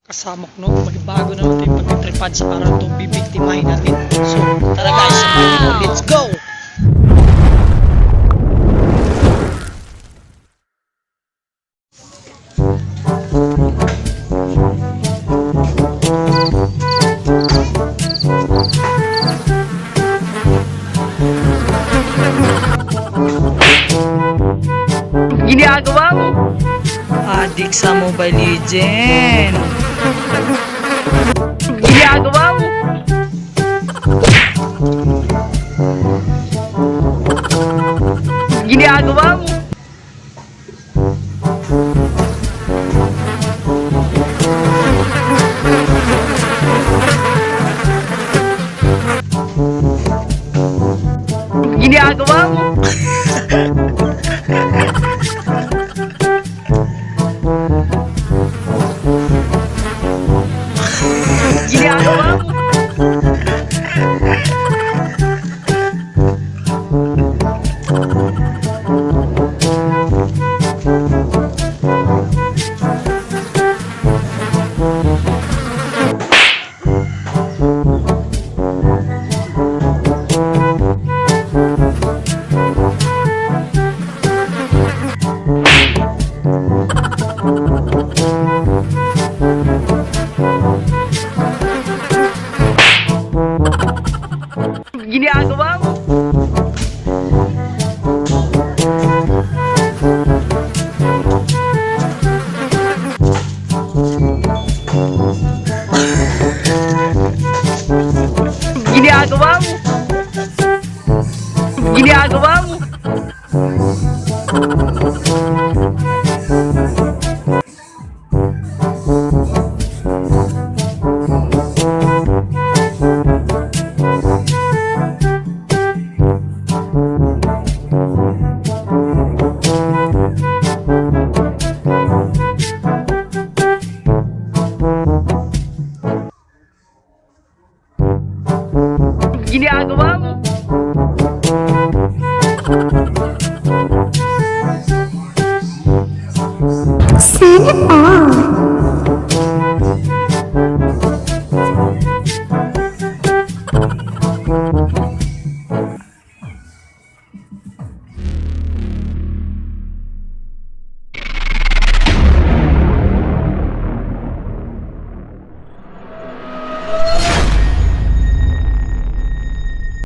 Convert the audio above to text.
Kasama ko, no? May bago na natin pagtitripad sa araw to bibiktimahin natin. So, tara guys, samahan mo. Let's go! Ginagawa mo? Adik sa Mobile Legend. Ginagawa mo? Ginagawa mo? Ginagawa mo? Ginagawa mo?